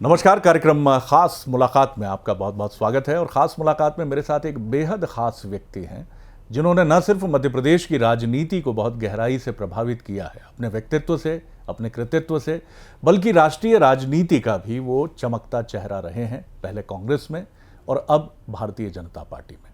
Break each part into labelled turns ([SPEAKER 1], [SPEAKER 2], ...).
[SPEAKER 1] नमस्कार। कार्यक्रम खास मुलाकात में आपका बहुत बहुत स्वागत है। और ख़ास मुलाकात में मेरे साथ एक बेहद ख़ास व्यक्ति हैं जिन्होंने न सिर्फ मध्य प्रदेश की राजनीति को बहुत गहराई से प्रभावित किया है अपने व्यक्तित्व से, अपने कृतित्व से, बल्कि राष्ट्रीय राजनीति का भी वो चमकता चेहरा रहे हैं, पहले कांग्रेस में और अब भारतीय जनता पार्टी में।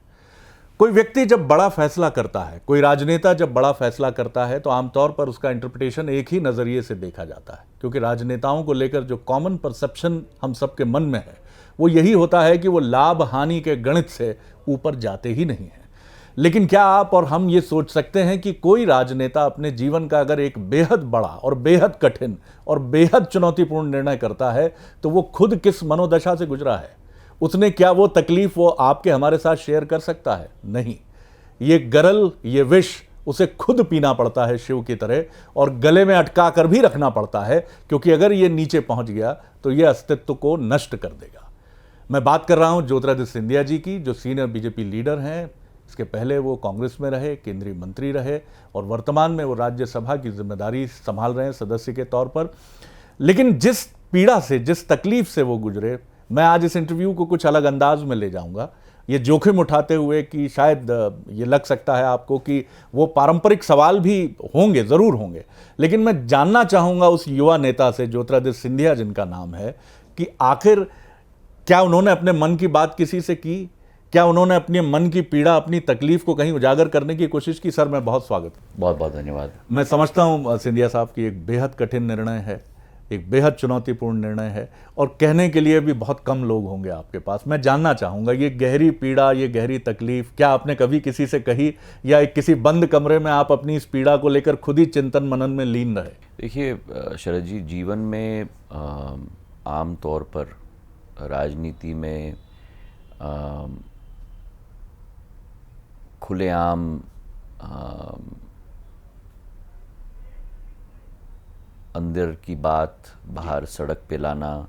[SPEAKER 1] कोई व्यक्ति जब बड़ा फैसला करता है, कोई राजनेता जब बड़ा फैसला करता है तो आमतौर पर उसका इंटरप्रिटेशन एक ही नज़रिए से देखा जाता है, क्योंकि राजनेताओं को लेकर जो कॉमन परसेप्शन हम सबके मन में है वो यही होता है कि वो लाभ हानि के गणित से ऊपर जाते ही नहीं हैं। लेकिन क्या आप और हम ये सोच सकते हैं कि कोई राजनेता अपने जीवन का अगर एक बेहद बड़ा और बेहद कठिन और बेहद चुनौतीपूर्ण निर्णय करता है तो वो खुद किस मनोदशा से गुजरा है, उसने क्या वो तकलीफ वो आपके हमारे साथ शेयर कर सकता है? नहीं। ये गरल, ये विष उसे खुद पीना पड़ता है शिव की तरह, और गले में अटका कर भी रखना पड़ता है, क्योंकि अगर ये नीचे पहुंच गया तो ये अस्तित्व को नष्ट कर देगा। मैं बात कर रहा हूं ज्योतिरादित्य सिंधिया जी की, जो सीनियर बीजेपी लीडर हैं। इसके पहले वो कांग्रेस में रहे, केंद्रीय मंत्री रहे, और वर्तमान में वो राज्यसभा की जिम्मेदारी संभाल रहे हैं सदस्य के तौर पर। लेकिन जिस पीड़ा से, जिस तकलीफ से वो गुजरे, मैं आज इस इंटरव्यू को कुछ अलग अंदाज में ले जाऊंगा, ये जोखिम उठाते हुए कि शायद ये लग सकता है आपको कि वो पारंपरिक सवाल भी होंगे, ज़रूर होंगे, लेकिन मैं जानना चाहूँगा उस युवा नेता से, ज्योतिरादित्य सिंधिया जिनका नाम है, कि आखिर क्या उन्होंने अपने मन की बात किसी से की? क्या उन्होंने अपने मन की पीड़ा, अपनी तकलीफ को कहीं उजागर करने की कोशिश की? सर, मैं बहुत स्वागत।
[SPEAKER 2] बहुत बहुत धन्यवाद।
[SPEAKER 1] मैं समझता हूँ सिंधिया साहब की एक बेहद कठिन निर्णय है, एक बेहद चुनौतीपूर्ण निर्णय है, और कहने के लिए भी बहुत कम लोग होंगे आपके पास। मैं जानना चाहूँगा, ये गहरी पीड़ा, ये गहरी तकलीफ क्या आपने कभी किसी से कही, या एक किसी बंद कमरे में आप अपनी इस पीड़ा को लेकर खुद ही चिंतन मनन में लीन रहे?
[SPEAKER 2] देखिए शरद जी, जीवन में आम तौर पर राजनीति में खुलेआम अंदर की बात बाहर सड़क पे लाना,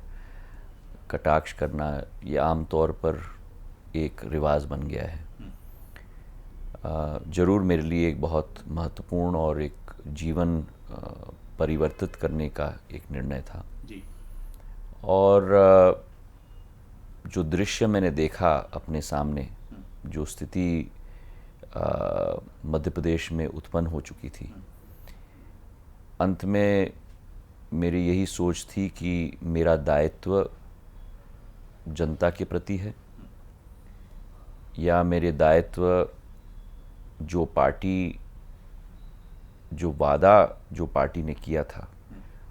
[SPEAKER 2] कटाक्ष करना, ये आम तौर पर एक रिवाज बन गया है। ज़रूर मेरे लिए एक बहुत महत्वपूर्ण और एक जीवन परिवर्तित करने का एक निर्णय था जी। और जो दृश्य मैंने देखा अपने सामने, जो स्थिति मध्य प्रदेश में उत्पन्न हो चुकी थी, अंत में मेरी यही सोच थी कि मेरा दायित्व जनता के प्रति है, या मेरे दायित्व जो पार्टी ने किया था,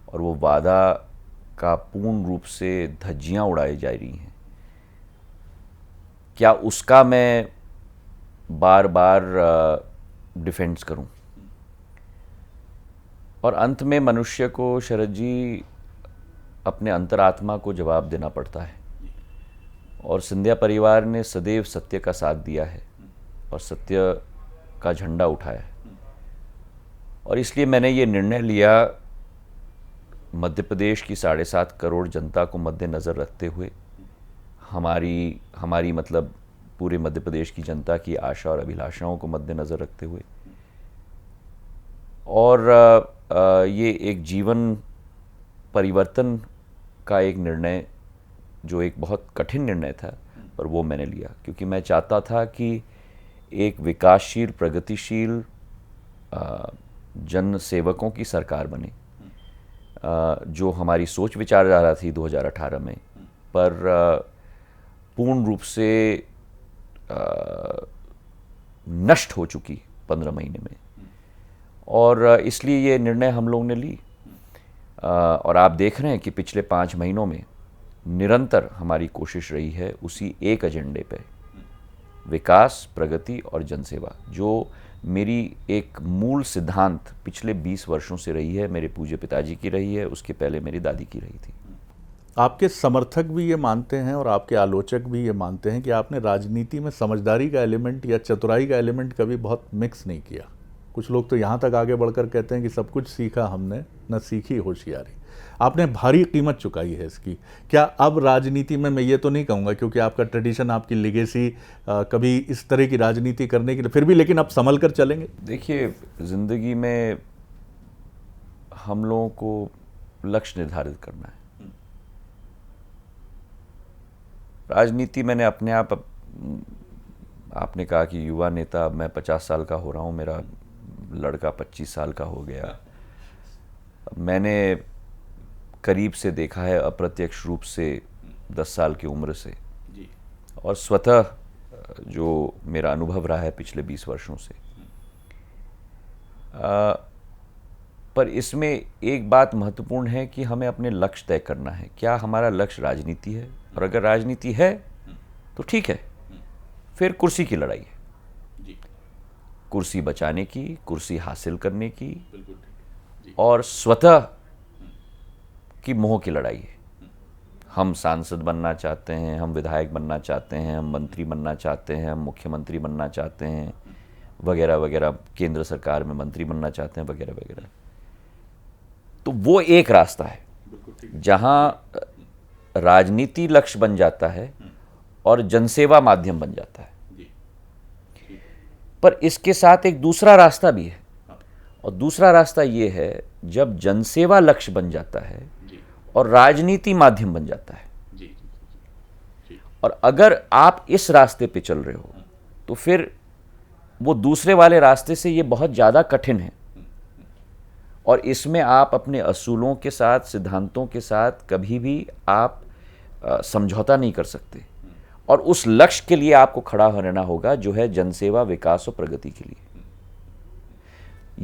[SPEAKER 2] और वो वादा का पूर्ण रूप से धज्जियां उड़ाई जा रही हैं, क्या उसका मैं बार बार डिफेंस करूं? और अंत में मनुष्य को, शरद जी, अपने अंतरात्मा को जवाब देना पड़ता है। और सिंधिया परिवार ने सदैव सत्य का साथ दिया है और सत्य का झंडा उठाया है, और इसलिए मैंने ये निर्णय लिया, मध्य प्रदेश की 7.5 करोड़ जनता को मद्देनज़र रखते हुए, हमारी मतलब पूरे मध्य प्रदेश की जनता की आशा और अभिलाषाओं को मद्देनज़र रखते हुए, और ये एक जीवन परिवर्तन का एक निर्णय, जो एक बहुत कठिन निर्णय था, पर वो मैंने लिया क्योंकि मैं चाहता था कि एक विकासशील, प्रगतिशील जन सेवकों की सरकार बने, जो हमारी सोच विचारधारा थी 2018 में, पर पूर्ण रूप से नष्ट हो चुकी 15 महीने में। और इसलिए ये निर्णय हम लोगों ने ली, और आप देख रहे हैं कि पिछले 5 महीनों में निरंतर हमारी कोशिश रही है उसी एक एजेंडे पे, विकास, प्रगति और जनसेवा, जो मेरी एक मूल सिद्धांत पिछले 20 वर्षों से रही है। मेरे पूज्य पिताजी की रही है, उसके पहले मेरी दादी की रही थी।
[SPEAKER 1] आपके समर्थक भी ये मानते हैं और आपके आलोचक भी ये मानते हैं कि आपने राजनीति में समझदारी का एलिमेंट या चतुराई का एलिमेंट कभी बहुत मिक्स नहीं किया। कुछ लोग तो यहाँ तक आगे बढ़कर कहते हैं कि सब कुछ सीखा हमने, न सीखी होशियारी। आपने भारी कीमत चुकाई है इसकी। क्या अब राजनीति में, मैं ये तो नहीं कहूँगा क्योंकि आपका ट्रेडिशन, आपकी लेगेसी कभी इस तरह की राजनीति करने के लिए, फिर भी लेकिन अब संभल कर चलेंगे?
[SPEAKER 2] देखिए, ज़िंदगी में हम लोगों को लक्ष्य निर्धारित करना है, राजनीति मैंने अपने आप आपने कहा कि युवा नेता, अब मैं 50 साल का हो रहा हूँ, मेरा लड़का 25 साल का हो गया। मैंने करीब से देखा है, अप्रत्यक्ष रूप से 10 साल की उम्र से, और स्वतः जो मेरा अनुभव रहा है पिछले 20 वर्षों से। पर इसमें एक बात महत्वपूर्ण है कि हमें अपने लक्ष्य तय करना है। क्या हमारा लक्ष्य राजनीति है? और अगर राजनीति है तो ठीक है, फिर कुर्सी की लड़ाई है, कुर्सी बचाने की, कुर्सी हासिल करने की, और स्वतः की मोह की लड़ाई है। हम सांसद बनना चाहते हैं, हम विधायक बनना चाहते हैं, हम मंत्री बनना चाहते हैं, हम मुख्यमंत्री बनना चाहते हैं, वगैरह वगैरह, केंद्र सरकार में मंत्री बनना चाहते हैं, वगैरह वगैरह। तो वो एक रास्ता है जहां राजनीति लक्ष्य बन जाता है और जनसेवा माध्यम बन जाता है। पर इसके साथ एक दूसरा रास्ता भी है, और दूसरा रास्ता ये है जब जनसेवा लक्ष्य बन जाता है और राजनीति माध्यम बन जाता है। और अगर आप इस रास्ते पे चल रहे हो तो फिर वो दूसरे वाले रास्ते से ये बहुत ज़्यादा कठिन है, और इसमें आप अपने असूलों के साथ, सिद्धांतों के साथ कभी भी आप समझौता नहीं कर सकते, और उस लक्ष्य के लिए आपको खड़ा रहना होगा जो है जनसेवा, विकास और प्रगति के लिए।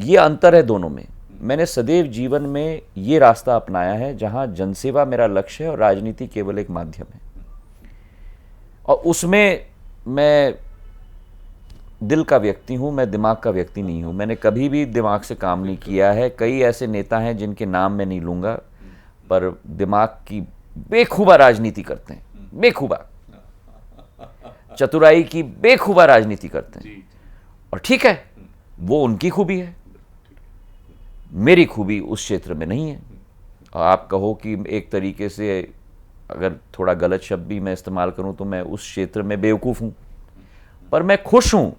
[SPEAKER 2] ये अंतर है दोनों में। मैंने सदैव जीवन में ये रास्ता अपनाया है जहां जनसेवा मेरा लक्ष्य है और राजनीति केवल एक माध्यम है, और उसमें मैं दिल का व्यक्ति हूं, मैं दिमाग का व्यक्ति नहीं हूं। मैंने कभी भी दिमाग से काम नहीं किया है। कई ऐसे नेता हैं जिनके नाम मैं नहीं लूंगा, पर दिमाग की बेखूबा राजनीति करते हैं, बेखूबा, चतुराई की बेखूबा राजनीति करते हैं, और ठीक है, वो उनकी खूबी है, मेरी खूबी उस क्षेत्र में नहीं है। और आप कहो कि एक तरीके से अगर थोड़ा गलत शब्द भी मैं इस्तेमाल करूं तो मैं उस क्षेत्र में बेवकूफ़ हूं, पर मैं खुश हूं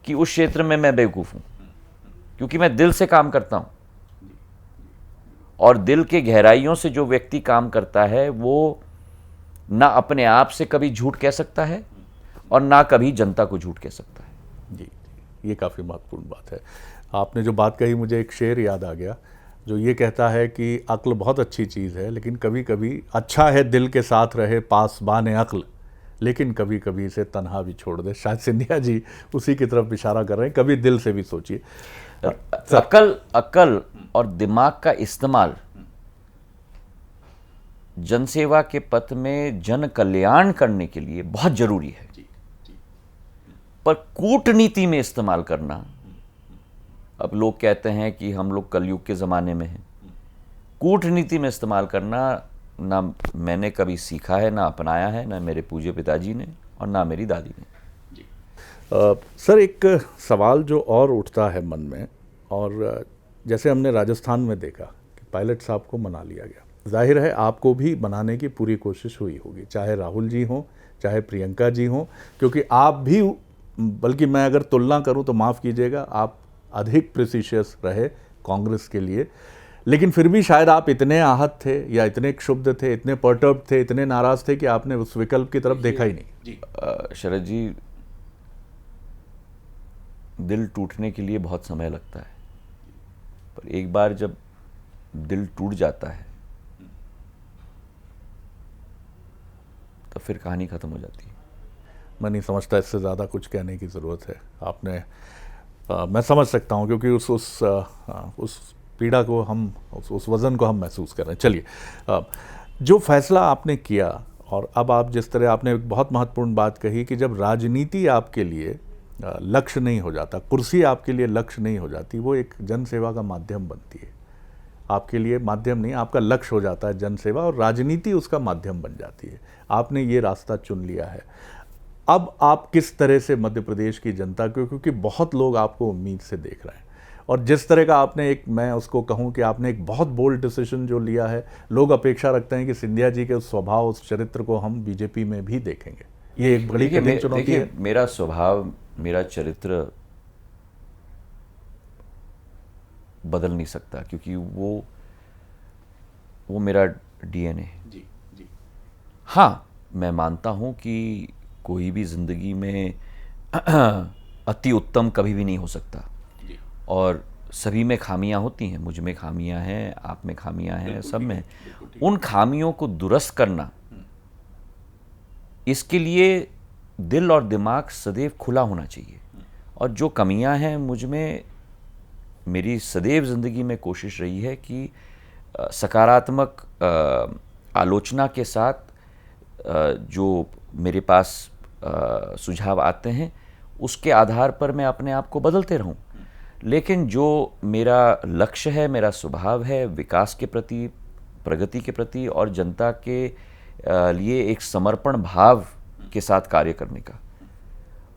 [SPEAKER 2] कि उस क्षेत्र में मैं बेवकूफ़ हूं, क्योंकि मैं दिल से काम करता हूं, और दिल के गहराइयों से जो व्यक्ति काम करता है वो ना अपने आप से कभी झूठ कह सकता है और ना कभी जनता को झूठ कह सकता है।
[SPEAKER 1] जी, ये काफ़ी महत्वपूर्ण बात है। आपने जो बात कही, मुझे एक शेर याद आ गया जो ये कहता है कि अक्ल बहुत अच्छी चीज़ है, लेकिन कभी कभी अच्छा है दिल के साथ रहे पासबान अक्ल, लेकिन कभी कभी इसे तन्हा भी छोड़ दे। शायद सिंधिया जी उसी की तरफ इशारा कर रहे हैं। कभी दिल से भी सोचिए।
[SPEAKER 2] अकल और दिमाग का इस्तेमाल जनसेवा के पथ में जन कल्याण करने के लिए बहुत जरूरी है, पर कूटनीति में इस्तेमाल करना, अब लोग कहते हैं कि हम लोग कलयुग के ज़माने में हैं, कूटनीति में इस्तेमाल करना ना मैंने कभी सीखा है, ना अपनाया है, ना मेरे पूज्य पिताजी ने और ना मेरी दादी ने।
[SPEAKER 1] सर, एक सवाल जो और उठता है मन में, और जैसे हमने राजस्थान में देखा कि पायलट साहब को मना लिया गया, जाहिर है आपको भी बनाने की पूरी कोशिश हुई होगी, चाहे राहुल जी हों, चाहे प्रियंका जी हों, क्योंकि आप भी, बल्कि मैं अगर तुलना करूं तो माफ़ कीजिएगा, आप अधिक प्रिसिशियस रहे कांग्रेस के लिए, लेकिन फिर भी शायद आप इतने आहत थे या इतने क्षुब्ध थे, इतने पर्टर्ब थे, इतने नाराज थे कि आपने उस विकल्प की तरफ देखा ही नहीं।
[SPEAKER 2] शरद जी, दिल टूटने के लिए बहुत समय लगता है, पर एक बार जब दिल टूट जाता है तो फिर कहानी खत्म हो जाती है।
[SPEAKER 1] मैं नहीं समझता इससे ज़्यादा कुछ कहने की ज़रूरत है। आपने मैं समझ सकता हूँ, क्योंकि उस पीड़ा को हम, उस वज़न को हम महसूस कर रहे हैं। चलिए, जो फैसला आपने किया, और अब आप जिस तरह आपने एक बहुत महत्वपूर्ण बात कही कि जब राजनीति आपके लिए लक्ष्य नहीं हो जाता, कुर्सी आपके लिए लक्ष्य नहीं हो जाती, वो एक जनसेवा का माध्यम बनती है। आपके लिए माध्यम नहीं, आपका लक्ष्य हो जाता है जनसेवा, और राजनीति उसका माध्यम बन जाती है। आपने ये रास्ता चुन लिया है। अब आप किस तरह से मध्य प्रदेश की जनता को, क्योंकि बहुत लोग आपको उम्मीद से देख रहे हैं, और जिस तरह का आपने एक, मैं उसको कहूं कि आपने एक बहुत बोल्ड डिसीजन जो लिया है, लोग अपेक्षा रखते हैं कि सिंधिया जी के उस स्वभाव, उस चरित्र को हम बीजेपी में भी देखेंगे। ये एक बड़ी कठिन चुनौती है।
[SPEAKER 2] मेरा स्वभाव, मेरा चरित्र बदल नहीं सकता, क्योंकि वो मेरा डीएनए है। हाँ, मैं मानता हूँ कि कोई भी ज़िंदगी में अति उत्तम कभी भी नहीं हो सकता, और सभी में खामियां होती हैं। मुझ में खामियां हैं, आप में खामियां हैं, सब में। उन खामियों को दुरुस्त करना, इसके लिए दिल और दिमाग सदैव खुला होना चाहिए। और जो कमियां हैं मुझ में, मेरी सदैव ज़िंदगी में कोशिश रही है कि सकारात्मक आलोचना के साथ जो मेरे पास सुझाव आते हैं उसके आधार पर मैं अपने आप को बदलते रहूं। लेकिन जो मेरा लक्ष्य है, मेरा स्वभाव है विकास के प्रति, प्रगति के प्रति और जनता के लिए एक समर्पण भाव के साथ कार्य करने का,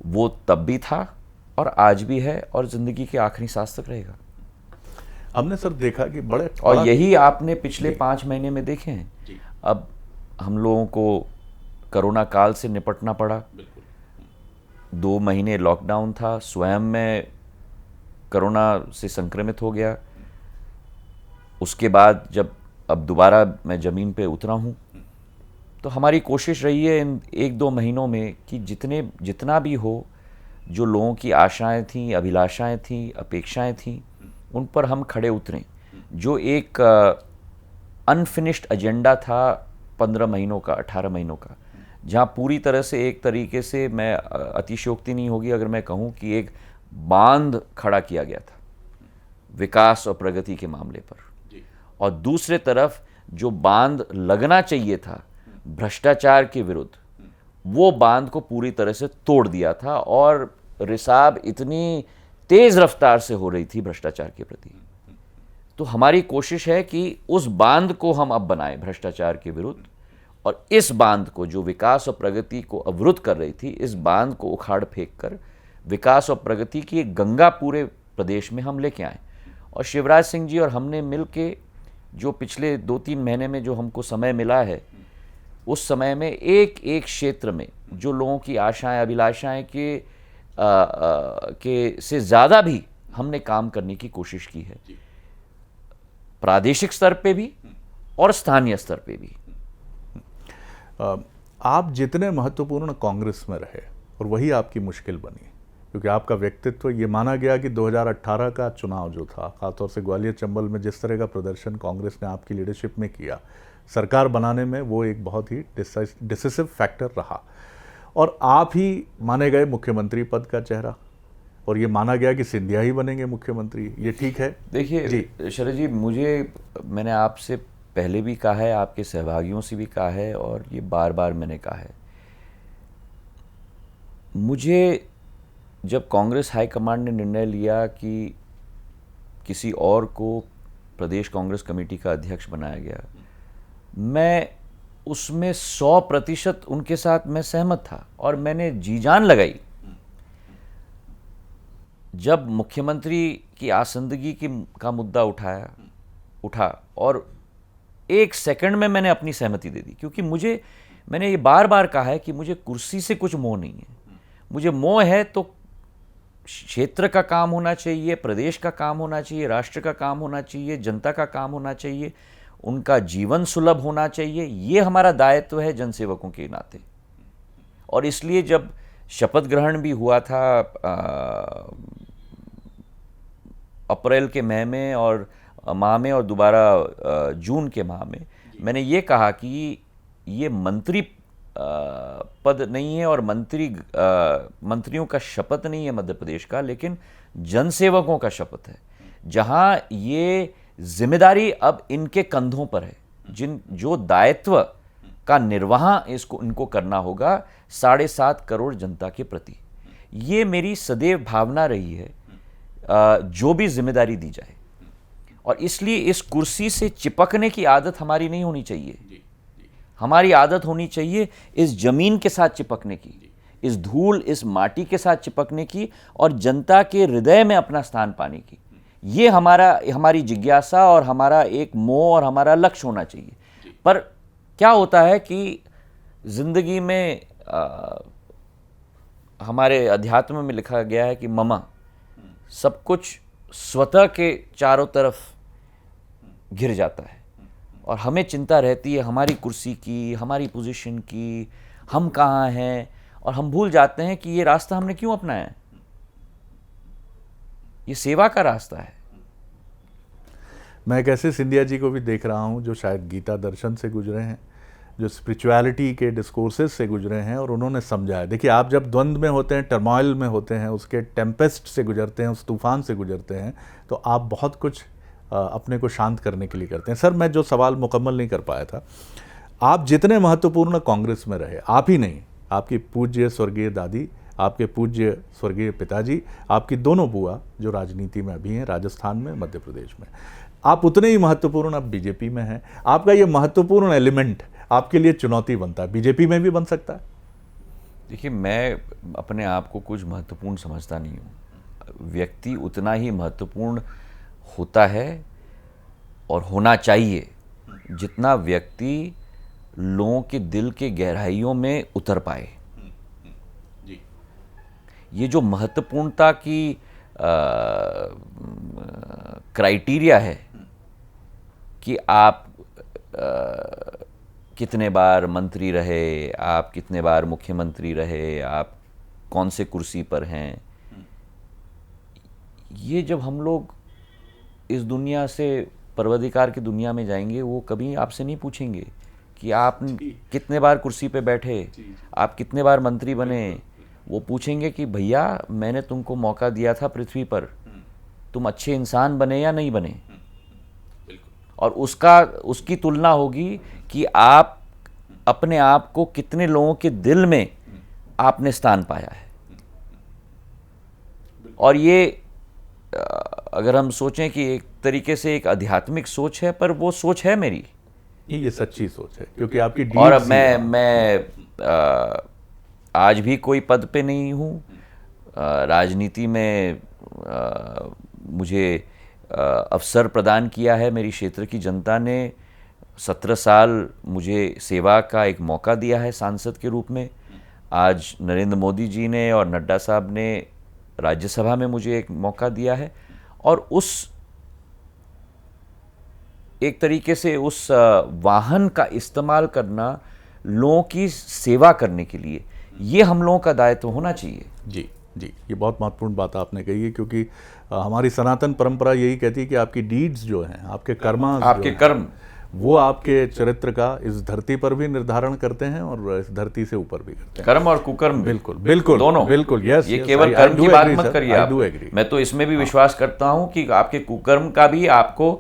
[SPEAKER 2] वो तब भी था और आज भी है और ज़िंदगी के आखिरी सांस तक रहेगा।
[SPEAKER 1] हमने सर देखा कि बड़े,
[SPEAKER 2] और यही आपने पिछले 5 महीने में देखे हैं। अब हम लोगों को कोरोना काल से निपटना पड़ा, 2 महीने लॉकडाउन था, स्वयं मैं कोरोना से संक्रमित हो गया। उसके बाद जब अब दोबारा मैं ज़मीन पे उतरा हूँ, तो हमारी कोशिश रही है इन 1-2 महीनों में कि जितना भी हो, जो लोगों की आशाएं थीं, अभिलाषाएं थीं, अपेक्षाएं थीं, उन पर हम खड़े उतरें। जो एक अनफिनिश्ड एजेंडा था 15 महीनों का, 18 महीनों का, जहाँ पूरी तरह से एक तरीके से, मैं अतिशयोक्ति नहीं होगी अगर मैं कहूँ कि एक बांध खड़ा किया गया था विकास और प्रगति के मामले पर, और दूसरे तरफ जो बांध लगना चाहिए था भ्रष्टाचार के विरुद्ध, वो बांध को पूरी तरह से तोड़ दिया था और रिसाव इतनी तेज रफ्तार से हो रही थी भ्रष्टाचार के प्रति। तो हमारी कोशिश है कि उस बांध को हम अब बनाएं भ्रष्टाचार के विरुद्ध, और इस बांध को, जो विकास और प्रगति को अवरुद्ध कर रही थी, इस बांध को उखाड़ फेंक कर विकास और प्रगति की एक गंगा पूरे प्रदेश में हम लेके आए। और शिवराज सिंह जी और हमने मिल के जो पिछले 2-3 महीने में जो हमको समय मिला है, उस समय में एक एक क्षेत्र में जो लोगों की आशाएं, अभिलाषाएं के से ज़्यादा भी हमने काम करने की कोशिश की है, प्रादेशिक स्तर पे भी और स्थानीय स्तर पे भी।
[SPEAKER 1] आप जितने महत्वपूर्ण कांग्रेस में रहे और वही आपकी मुश्किल बनी, क्योंकि आपका व्यक्तित्व, ये माना गया कि 2018 का चुनाव जो था, खासतौर से ग्वालियर चंबल में जिस तरह का प्रदर्शन कांग्रेस ने आपकी लीडरशिप में किया, सरकार बनाने में वो एक बहुत ही डिसिसिव फैक्टर रहा, और आप ही माने गए मुख्यमंत्री पद का चेहरा, और ये माना गया कि सिंधिया ही बनेंगे मुख्यमंत्री। ये ठीक है?
[SPEAKER 2] देखिए शरद जी, मैंने आपसे पहले भी कहा है, आपके सहभागियों से भी कहा है, और ये बार बार मैंने कहा है, मुझे जब कांग्रेस हाईकमांड ने निर्णय लिया कि किसी और को प्रदेश कांग्रेस कमेटी का अध्यक्ष बनाया गया, मैं उसमें 100% उनके साथ मैं सहमत था और मैंने जी जान लगाई। जब मुख्यमंत्री की आसंदगी का मुद्दा उठा और 1 सेकंड में मैंने अपनी सहमति दे दी, क्योंकि मैंने ये बार बार कहा है कि मुझे कुर्सी से कुछ मोह नहीं है। मुझे मोह है तो क्षेत्र का काम होना चाहिए, प्रदेश का काम होना चाहिए, राष्ट्र का काम होना चाहिए, जनता का काम होना चाहिए, उनका जीवन सुलभ होना चाहिए। ये हमारा दायित्व है जनसेवकों के नाते। और इसलिए जब शपथ ग्रहण भी हुआ था अप्रैल के माह में और दोबारा जून के माह में, मैंने ये कहा कि ये मंत्री पद नहीं है और मंत्रियों का शपथ नहीं है मध्य प्रदेश का, लेकिन जनसेवकों का शपथ है, जहां ये जिम्मेदारी अब इनके कंधों पर है, जो दायित्व का निर्वाह इनको करना होगा 7.5 करोड़ जनता के प्रति। ये मेरी सदैव भावना रही है, जो भी जिम्मेदारी दी जाए। और इसलिए इस कुर्सी से चिपकने की आदत हमारी नहीं होनी चाहिए। हमारी आदत होनी चाहिए इस जमीन के साथ चिपकने की, इस धूल, इस माटी के साथ चिपकने की और जनता के हृदय में अपना स्थान पाने की। ये हमारी जिज्ञासा और हमारा एक मोह और हमारा लक्ष्य होना चाहिए। पर क्या होता है कि जिंदगी में हमारे अध्यात्म में लिखा गया है कि ममा, सब कुछ स्वतः के चारों तरफ घिर जाता है और हमें चिंता रहती है हमारी कुर्सी की, हमारी पोजीशन की, हम कहाँ हैं, और हम भूल जाते हैं कि ये रास्ता हमने क्यों अपनाया है। ये सेवा का रास्ता है।
[SPEAKER 1] मैं एक ऐसे सिंधिया जी को भी देख रहा हूँ जो शायद गीता दर्शन से गुजरे हैं, जो स्पिरिचुअलिटी के डिस्कोर्सेस से गुजरे हैं, और उन्होंने समझा है। देखिए, आप जब द्वंद्व में होते हैं, टर्मोइल में होते हैं, उसके टेम्पेस्ट से गुजरते हैं, उस तूफान से गुजरते हैं, तो आप बहुत कुछ अपने को शांत करने के लिए करते हैं। सर, मैं जो सवाल मुकम्मल नहीं कर पाया था, आप जितने महत्वपूर्ण कांग्रेस में रहे, आप ही नहीं, आपकी पूज्य स्वर्गीय दादी, आपके पूज्य स्वर्गीय पिताजी, आपकी दोनों बुआ जो राजनीति में अभी हैं, राजस्थान में, मध्य प्रदेश में, आप उतने ही महत्वपूर्ण अब बीजेपी में हैं। आपका ये महत्वपूर्ण एलिमेंट आपके लिए चुनौती बनता है, बीजेपी में भी बन सकता है।
[SPEAKER 2] देखिए, मैं अपने आप को कुछ महत्वपूर्ण समझता नहीं हूँ। व्यक्ति उतना ही महत्वपूर्ण होता है और होना चाहिए जितना व्यक्ति लोगों के दिल के गहराइयों में उतर पाए। ये जो महत्वपूर्णता की क्राइटेरिया है कि आप कितने बार मंत्री रहे, आप कितने बार मुख्यमंत्री रहे, आप कौन से कुर्सी पर हैं, ये जब हम लोग इस दुनिया से परवदिकार की दुनिया में जाएंगे, वो कभी आपसे नहीं पूछेंगे कि आप कितने बार कुर्सी पे बैठे, आप कितने बार मंत्री बने। वो पूछेंगे कि भैया, मैंने तुमको मौका दिया था पृथ्वी पर, तुम अच्छे इंसान बने या नहीं बने। और उसकी तुलना होगी कि आप अपने आप को कितने लोगों के दिल में आपने स्थान पाया है। और ये अगर हम सोचें कि एक तरीके से एक आध्यात्मिक सोच है, पर वो सोच है मेरी,
[SPEAKER 1] ये सच्ची सोच है, क्योंकि आपकी
[SPEAKER 2] और
[SPEAKER 1] deeds ही
[SPEAKER 2] मैं आज भी कोई पद पे नहीं हूँ। राजनीति में मुझे अवसर प्रदान किया है मेरी क्षेत्र की जनता ने। 17 साल मुझे सेवा का एक मौका दिया है सांसद के रूप में। आज नरेंद्र मोदी जी ने और नड्डा साहब ने राज्यसभा में मुझे एक मौका दिया है, और उस एक तरीके से उस वाहन का इस्तेमाल करना लोगों की सेवा करने के लिए, ये हम लोगों का दायित्व होना चाहिए।
[SPEAKER 1] जी जी, ये बहुत महत्वपूर्ण बात आपने कही है, क्योंकि हमारी सनातन परंपरा यही कहती है कि आपकी डीड्स जो हैं, आपके
[SPEAKER 2] आपके कर्म,
[SPEAKER 1] वो आपके चरित्र का इस धरती पर भी निर्धारण करते हैं और इस धरती से ऊपर भी करते हैं।
[SPEAKER 2] कर्म और कुकर्म,
[SPEAKER 1] बिल्कुल बिल्कुल
[SPEAKER 2] दोनों,
[SPEAKER 1] बिल्कुल। यस,
[SPEAKER 2] ये केवल कर्म की बात मत करिए आप। मैं तो इसमें भी विश्वास करता हूं कि आपके कुकर्म का भी आपको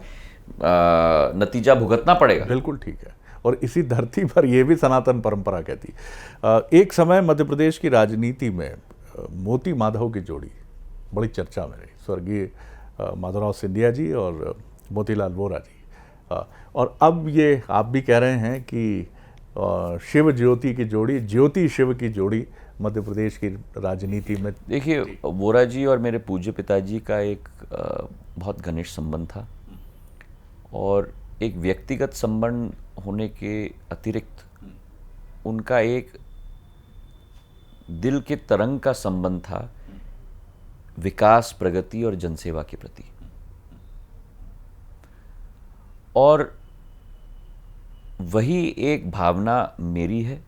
[SPEAKER 2] नतीजा भुगतना पड़ेगा।
[SPEAKER 1] बिल्कुल ठीक है, और इसी धरती पर यह भी सनातन परंपरा कहती। एक समय मध्य प्रदेश की राजनीति में मोती माधव की जोड़ी बड़ी चर्चा में रही, स्वर्गीय माधवराव सिंधिया जी और मोतीलाल वोरा जी। और अब ये आप भी कह रहे हैं कि शिव ज्योति की जोड़ी, ज्योति शिव की जोड़ी मध्य प्रदेश की राजनीति में।
[SPEAKER 2] देखिए, वोरा जी और मेरे पूज्य पिताजी का एक बहुत घनिष्ठ संबंध था, और एक व्यक्तिगत संबंध होने के अतिरिक्त उनका एक दिल के तरंग का संबंध था विकास, प्रगति और जनसेवा के प्रति। और वही एक भावना मेरी है।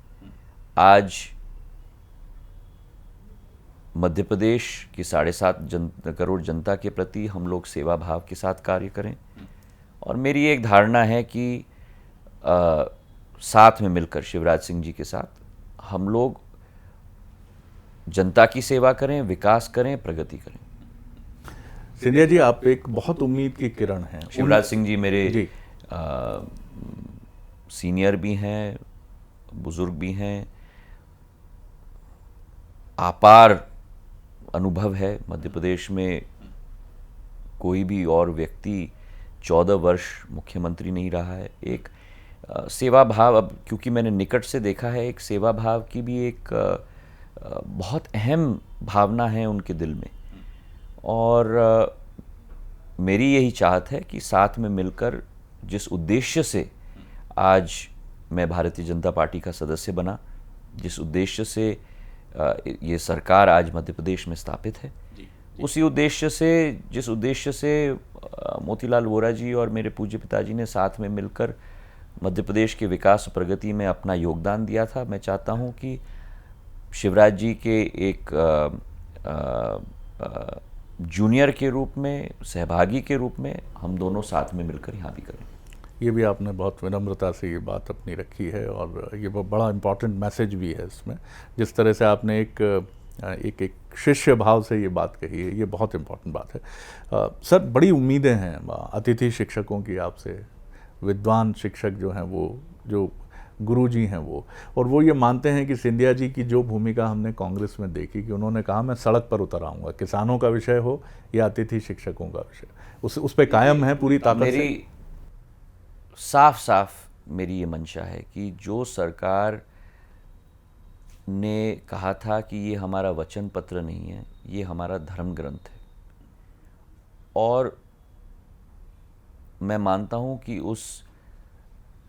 [SPEAKER 2] आज मध्य प्रदेश की 7.5 करोड़ जनता के प्रति हम लोग सेवा भाव के साथ कार्य करें, और मेरी एक धारणा है कि साथ में मिलकर शिवराज सिंह जी के साथ हम लोग जनता की सेवा करें, विकास करें, प्रगति करें।
[SPEAKER 1] सिंधिया जी, आप एक बहुत उम्मीद की किरण हैं।
[SPEAKER 2] शिवराज सिंह जी मेरे सीनियर भी हैं, बुजुर्ग भी हैं, अपार अनुभव है। मध्य प्रदेश में कोई भी और व्यक्ति 14 वर्ष मुख्यमंत्री नहीं रहा है। एक सेवा भाव, अब क्योंकि मैंने निकट से देखा है, एक सेवा भाव की भी एक बहुत अहम भावना है उनके दिल में। और मेरी यही चाहत है कि साथ में मिलकर, जिस उद्देश्य से आज मैं भारतीय जनता पार्टी का सदस्य बना, जिस उद्देश्य से ये सरकार आज मध्य प्रदेश में स्थापित है, उसी उद्देश्य से, जिस उद्देश्य से मोतीलाल वोरा जी और मेरे पूज्य पिताजी ने साथ में मिलकर मध्य प्रदेश के विकास और प्रगति में अपना योगदान दिया था। मैं चाहता हूं कि शिवराज जी के एक जूनियर के रूप में, सहभागी के रूप में हम दोनों साथ में मिलकर यहाँ भी करें।
[SPEAKER 1] ये भी आपने बहुत विनम्रता से ये बात अपनी रखी है और ये बड़ा इम्पोर्टेंट मैसेज भी है इसमें। जिस तरह से आपने एक शिष्य भाव से ये बात कही है, ये बहुत इम्पोर्टेंट बात है। सर, बड़ी उम्मीदें हैं अतिथि शिक्षकों की आपसे। विद्वान शिक्षक जो हैं, वो जो गुरुजी हैं वो, और वो ये मानते हैं कि सिंधिया जी की जो भूमिका हमने कांग्रेस में देखी कि उन्होंने कहा मैं सड़क पर उतर आऊँगा, किसानों का विषय हो या अतिथि शिक्षकों का विषय, उस पर कायम है पूरी ताकत से।
[SPEAKER 2] मेरी साफ साफ मेरी ये मंशा है कि जो सरकार ने कहा था कि ये हमारा वचन पत्र नहीं है, ये हमारा धर्म ग्रंथ है, और मैं मानता हूं कि उस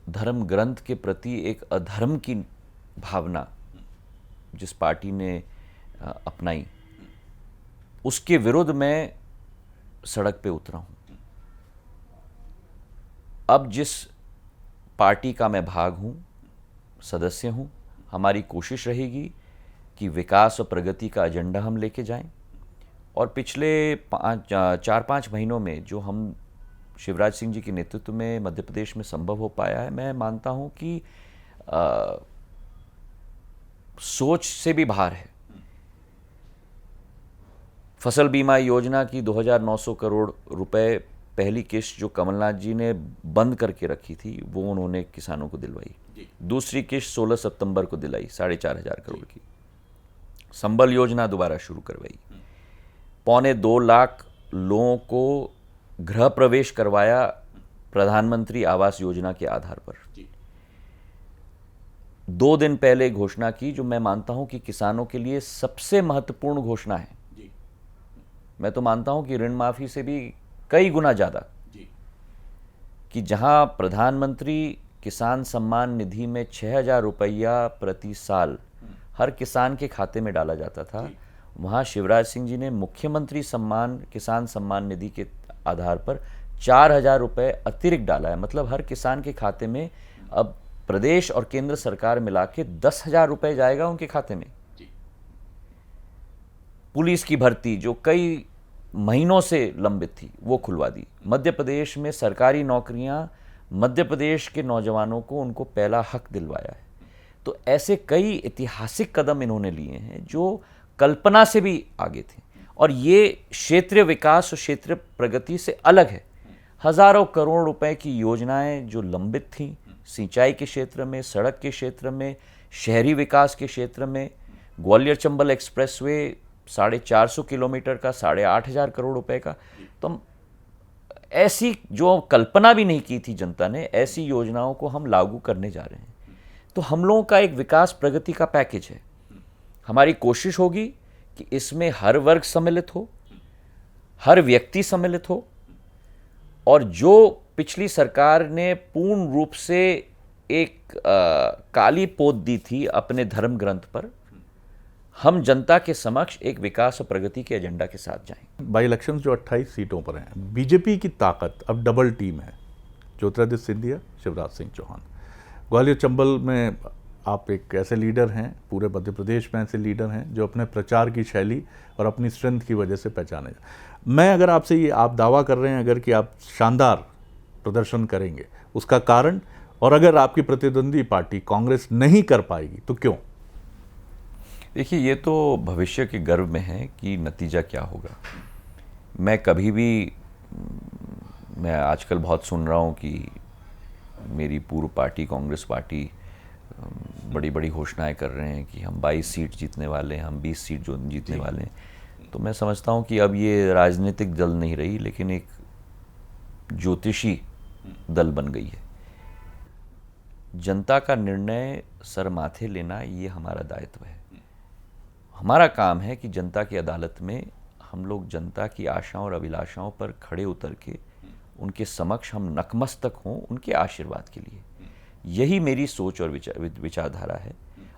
[SPEAKER 2] धर्म ग्रंथ के प्रति एक अधर्म की भावना जिस पार्टी ने अपनाई, उसके विरुद्ध मैं सड़क पे उतरा हूं। अब जिस पार्टी का मैं भाग हूं, सदस्य हूं, हमारी कोशिश रहेगी कि विकास और प्रगति का एजेंडा हम लेके जाएं, और पिछले 4-5 महीनों में जो हम शिवराज सिंह जी के नेतृत्व में मध्य प्रदेश में संभव हो पाया है, मैं मानता हूं कि सोच से भी बाहर है। फसल बीमा योजना की 2,900 करोड़ रुपए पहली किस्त जो कमलनाथ जी ने बंद करके रखी थी, वो उन्होंने किसानों को दिलवाई। दूसरी किस्त 16 सितंबर को दिलाई, 4,500 करोड़ की। संबल योजना दोबारा शुरू करवाई। 2.25 लाख लोगों को गृह प्रवेश करवाया प्रधानमंत्री आवास योजना के आधार पर। 2 दिन पहले घोषणा की, जो मैं मानता हूं कि किसानों के लिए सबसे महत्वपूर्ण घोषणा है। मैं तो मानता हूं कि ऋण माफी से भी कई गुना ज्यादा, कि जहां प्रधानमंत्री किसान सम्मान निधि में 6,000 रुपया प्रति साल हर किसान के खाते में डाला जाता था, वहां शिवराज सिंह जी ने मुख्यमंत्री किसान सम्मान निधि के आधार पर 4,000 रुपए अतिरिक्त डाला है। मतलब हर किसान के खाते में अब प्रदेश और केंद्र सरकार मिला के 10,000 रुपए जाएगा उनके खाते में। पुलिस की भर्ती जो कई महीनों से लंबित थी, वो खुलवा दी। मध्य प्रदेश में सरकारी नौकरियां, मध्य प्रदेश के नौजवानों को उनको पहला हक दिलवाया है। तो ऐसे कई ऐतिहासिक कदम इन्होंने लिए हैं जो कल्पना से भी आगे थे, और ये क्षेत्रीय विकास और क्षेत्रीय प्रगति से अलग है। हजारों करोड़ रुपए की योजनाएं जो लंबित थीं, सिंचाई के क्षेत्र में, सड़क के क्षेत्र में, शहरी विकास के क्षेत्र में, ग्वालियर चंबल एक्सप्रेसवे 450 किलोमीटर का 8,500 करोड़ रुपए का, तो ऐसी जो कल्पना भी नहीं की थी जनता ने, ऐसी योजनाओं को हम लागू करने जा रहे हैं। तो हम लोगों का एक विकास प्रगति का पैकेज है। हमारी कोशिश होगी कि इसमें हर वर्ग सम्मिलित हो, हर व्यक्ति सम्मिलित हो, और जो पिछली सरकार ने पूर्ण रूप से एक काली पोत दी थी अपने धर्म ग्रंथ पर, हम जनता के समक्ष एक विकास और प्रगति के एजेंडा के साथ जाएं।
[SPEAKER 1] बाई इलेक्शन जो 28 सीटों पर हैं, बीजेपी की ताकत अब डबल टीम है, ज्योतिरादित्य सिंधिया, शिवराज सिंह चौहान। ग्वालियर चंबल में आप एक ऐसे लीडर हैं, पूरे मध्य प्रदेश में ऐसे लीडर हैं जो अपने प्रचार की शैली और अपनी स्ट्रेंथ की वजह से पहचाने। मैं अगर आपसे ये, आप दावा कर रहे हैं अगर कि आप शानदार प्रदर्शन करेंगे, उसका कारण, और अगर आपकी प्रतिद्वंदी पार्टी कांग्रेस नहीं कर पाएगी तो क्यों?
[SPEAKER 2] देखिए, ये तो भविष्य के गर्भ में है कि नतीजा क्या होगा। मैं कभी भी, मैं आजकल बहुत सुन रहा हूँ कि मेरी पूर्व पार्टी कांग्रेस पार्टी बड़ी बड़ी घोषणाएं कर रहे हैं कि हम 22 सीट जीतने वाले हैं, हम 20 सीट जो जीतने वाले हैं। तो मैं समझता हूं कि अब ये राजनीतिक दल नहीं रही, लेकिन एक ज्योतिषी दल बन गई है। जनता का निर्णय सर माथे लेना, ये हमारा दायित्व है। हमारा काम है कि जनता की अदालत में हम लोग जनता की आशाओं और अभिलाषाओं पर खड़े उतर के उनके समक्ष हम नतमस्तक हों उनके आशीर्वाद के लिए। यही मेरी सोच और विचारधारा है,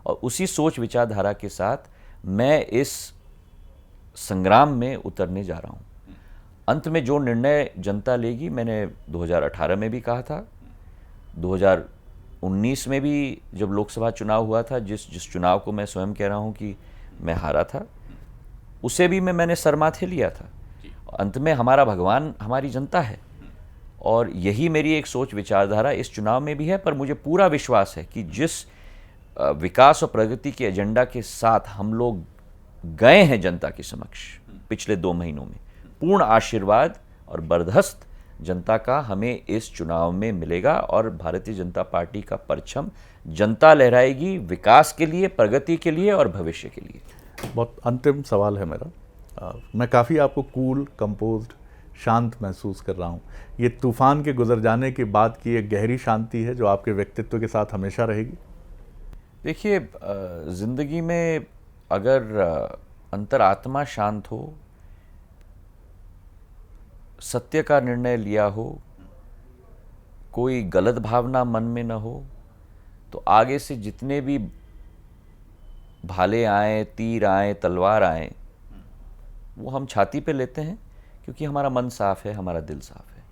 [SPEAKER 2] और उसी सोच विचारधारा के साथ मैं इस संग्राम में उतरने जा रहा हूं। अंत में जो निर्णय जनता लेगी, मैंने 2018 में भी कहा था, 2019 में भी जब लोकसभा चुनाव हुआ था, जिस चुनाव को मैं स्वयं कह रहा हूँ कि मैं हारा था, उसे भी मैंने सर माथे लिया था। अंत में हमारा भगवान हमारी जनता है, और यही मेरी एक सोच विचारधारा इस चुनाव में भी है। पर मुझे पूरा विश्वास है कि जिस विकास और प्रगति के एजेंडा के साथ हम लोग गए हैं जनता के समक्ष पिछले 2 महीनों में, पूर्ण आशीर्वाद और बर्दस्त जनता का हमें इस चुनाव में मिलेगा, और भारतीय जनता पार्टी का परचम जनता लहराएगी विकास के लिए, प्रगति के लिए और भविष्य के लिए।
[SPEAKER 1] बहुत अंतिम सवाल है मेरा। मैं काफ़ी आपको कूल, कंपोज्ड, शांत महसूस कर रहा हूँ। ये तूफान के गुजर जाने के बाद की एक गहरी शांति है जो आपके व्यक्तित्व के साथ हमेशा रहेगी।
[SPEAKER 2] देखिए, ज़िंदगी में अगर अंतरात्मा शांत हो, सत्य का निर्णय लिया हो, कोई गलत भावना मन में न हो, तो आगे से जितने भी भाले आए, तीर आए, तलवार आए, वो हम छाती पे लेते हैं, क्योंकि हमारा मन साफ है, हमारा दिल साफ है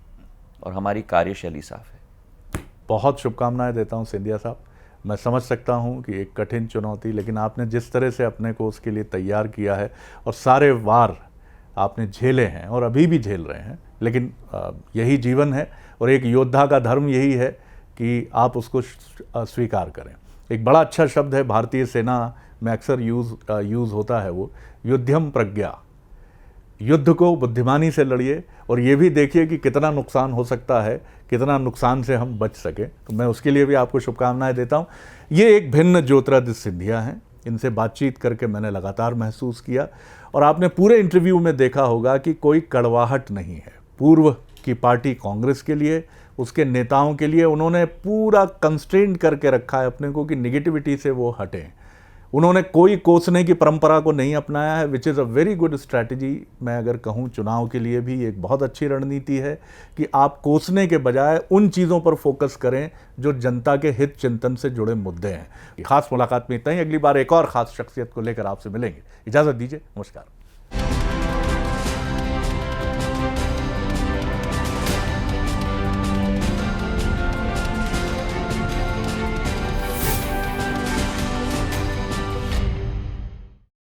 [SPEAKER 2] और हमारी कार्यशैली साफ है।
[SPEAKER 1] बहुत शुभकामनाएं देता हूं सिंधिया साहब। मैं समझ सकता हूं कि एक कठिन चुनौती, लेकिन आपने जिस तरह से अपने को उसके लिए तैयार किया है और सारे वार आपने झेले हैं और अभी भी झेल रहे हैं, लेकिन यही जीवन है और एक योद्धा का धर्म यही है कि आप उसको स्वीकार करें। एक बड़ा अच्छा शब्द है, भारतीय सेना में अक्सर यूज़ होता है, वो युद्धम प्रज्ञा। युद्ध को बुद्धिमानी से लड़िए और ये भी देखिए कि कितना नुकसान हो सकता है, कितना नुकसान से हम बच सकें। तो मैं उसके लिए भी आपको शुभकामनाएं देता हूं। ये एक भिन्न ज्योतिरादित्य सिंधिया हैं, इनसे बातचीत करके मैंने लगातार महसूस किया, और आपने पूरे इंटरव्यू में देखा होगा कि कोई कड़वाहट नहीं है। पूर्व की पार्टी कांग्रेस के लिए, उसके नेताओं के लिए उन्होंने पूरा कंस्ट्रेंट करके रखा है अपने को कि निगेटिविटी से वो हटें। उन्होंने कोई कोसने की परंपरा को नहीं अपनाया है, which is a very good strategy. मैं अगर कहूँ चुनाव के लिए भी एक बहुत अच्छी रणनीति है कि आप कोसने के बजाय उन चीज़ों पर फोकस करें जो जनता के हित चिंतन से जुड़े मुद्दे हैं। खास मुलाकात में इतना ही। अगली बार एक और ख़ास शख्सियत को लेकर आपसे मिलेंगे। इजाज़त दीजिए, नमस्कार।